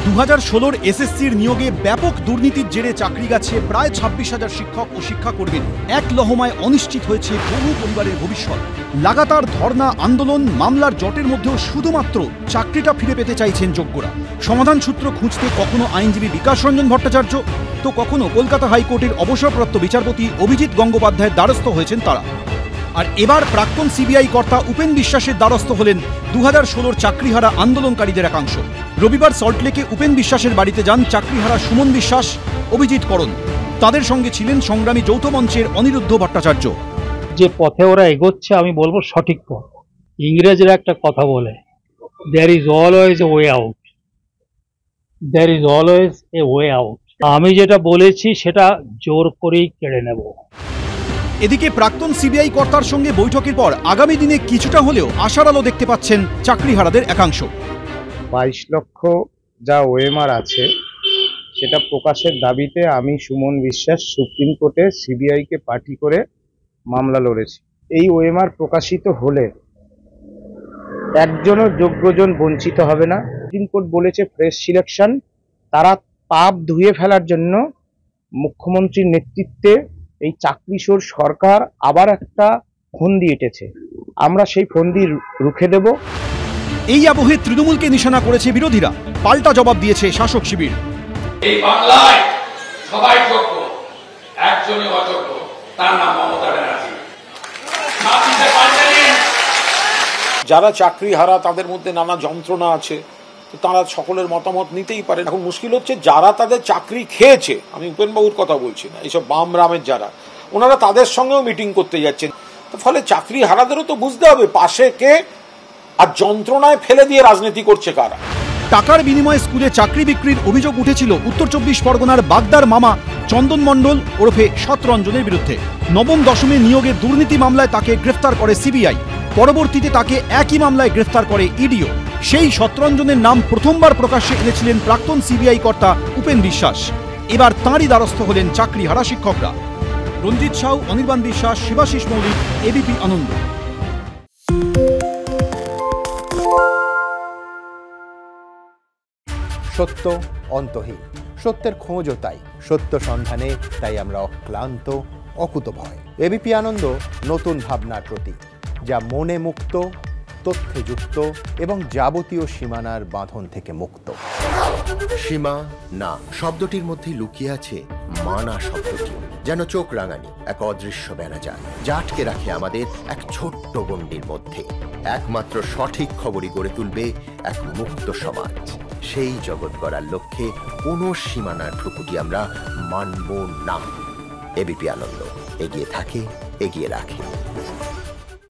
2016 এসএসসির নিয়োগে ব্যাপক দুর্নীতির জেরে চাকরি গেছে প্রায় 26,000 শিক্ষক ও শিক্ষাকর্মীর। এক লহমায় অনিশ্চিত হয়েছে বহু পরিবারের ভবিষ্যৎ। লাগাতার ধর্ণা, আন্দোলন, মামলার জটের মধ্যেও শুধুমাত্র চাকরিটা ফিরে পেতে চাইছেন যোগ্যরা। সমাধান সূত্র খুঁজতে কখনো আইনজীবী বিকাশ রঞ্জন ভট্টাচার্য, তো কখনো কলকাতা হাইকোর্টের অবসরপ্রাপ্ত বিচারপতি অভিজিৎ গঙ্গোপাধ্যায়ের দ্বারস্থ হয়েছেন তারা। আর এবার প্রাক্তন সিবিআই কর্তা উপেন বিশ্বাসের দ্বারস্থ হলেন 2016 চাকরিহারা আন্দোলনকারীদের একাংশ। রবিবার সল্টলেকে উপেন বিশ্বাসের বাড়িতে যান চাকরিহারা সুমন বিশ্বাস, অভিজিৎ করণ। তাদের সঙ্গে ছিলেন সংগ্রামী যৌথ মঞ্চের অনিরুদ্ধ ভট্টাচার্য। যে পথে ওরা এগোচ্ছে আমি বলবো সঠিক পথ। ইংরেজরা একটা কথা বলে, there is always a way out, there is always a way out. আমি যেটা বলেছি সেটা জোর করেই কেড়ে নেব। এদিকে প্রাক্তন সিবিআই কর্তার সঙ্গে বৈঠকের পর আগামী দিনে কিছুটা হলেও আশার আলো দেখতে পাচ্ছেন চাকরিহারাদের একাংশ। 22 লক্ষ যা ওএমআর আছে সেটা প্রকাশের দাবিতে আমি সুমন বিশ্বাস সুপ্রিম কোর্টে সিবিআইকে পার্টি করে মামলা লড়েছি। এই ওএমআর প্রকাশিত হলে একজনও যোগ্যজন বঞ্চিত হবে না। সুপ্রিম কোর্ট বলেছে ফ্রেশ সিলেকশন, তারা পাপ ধুয়ে ফেলার জন্য মুখ্যমন্ত্রীর নেতৃত্বে এই চাকরিচোর সরকার আবার একটা ফন্দি এঁটেছে। আমরা সেই ফন্দি রুখে দেব। এই আবহে তৃণমূলকে নিশানা করেছে বিরোধীরা, পাল্টা জবাব দিয়েছে শাসক শিবির। এই বাংলায় সবাই যোগ্য, একজনই অযোগ্য, তার নাম মমতা ব্যানার্জি। যারা চাকরি হারা তাদের মধ্যে নানা যন্ত্রণা আছে, তো তারা সকলের মতামত নিতেই পারে। এখন মুশকিল হচ্ছে যারা তাদের চাকরি খেয়েছে, আমি উপেনবাবুর কথা বলছি না, এইসব বাম রামের যারা, ওনারা তাদের সঙ্গেও মিটিং করতে যাচ্ছেন। ফলে চাকরি হারাদেরও তো বুঝতে হবে পাশে কে আর যন্ত্রণায় ফেলে দিয়ে রাজনীতি করছে কারা। টাকার বিনিময়ে স্কুলে চাকরি বিক্রির অভিযোগ উঠেছিল উত্তর 24 পরগনার বাগদার মামা চন্দন মণ্ডল ওরফে সতরঞ্জনের বিরুদ্ধে। নবম দশমে নিয়োগে দুর্নীতি মামলায় তাকে গ্রেফতার করে সিবিআই। পরবর্তীতে তাকে একই মামলায় গ্রেফতার করে ইডিও। সেই সতরঞ্জনের নাম প্রথমবার প্রকাশ্যে এনেছিলেন প্রাক্তন সিবিআই কর্তা উপেন বিশ্বাস। এবার তাঁরই দ্বারস্থ হলেন চাকরিহারা শিক্ষকরা। রঞ্জিত সাউ, অনির্বাণ বিশ্বাস, শিবাশিস মৌলিক, এবিপি আনন্দ। সত্য অন্তহীন, সত্যের খোঁজও তাই, সত্য সন্ধানে তাই আমরা অক্লান্ত, অকুতভয়। এবিপি আনন্দ নতুন ভাবনার প্রতীক, যা মনে মুক্ত, তথ্যে যুক্ত এবং যাবতীয় সীমানার বাঁধন থেকে মুক্ত। সীমা না শব্দটির মধ্যে লুকিয়ে আছে মানা শব্দটি, যেন চোখ রাঙানি এক অদৃশ্য বেড়াজাল, যা আটকে রাখে আমাদের এক ছোট্ট গণ্ডির মধ্যে। একমাত্র সঠিক খবরই গড়ে তুলবে এক মুক্ত সমাজ। সেই জগৎ গড়ার লক্ষ্যে কোনো সীমানার ঠুকুটি আমরা মানব না। এবিপি আনন্দ এগিয়ে থাকে, এগিয়ে রাখে।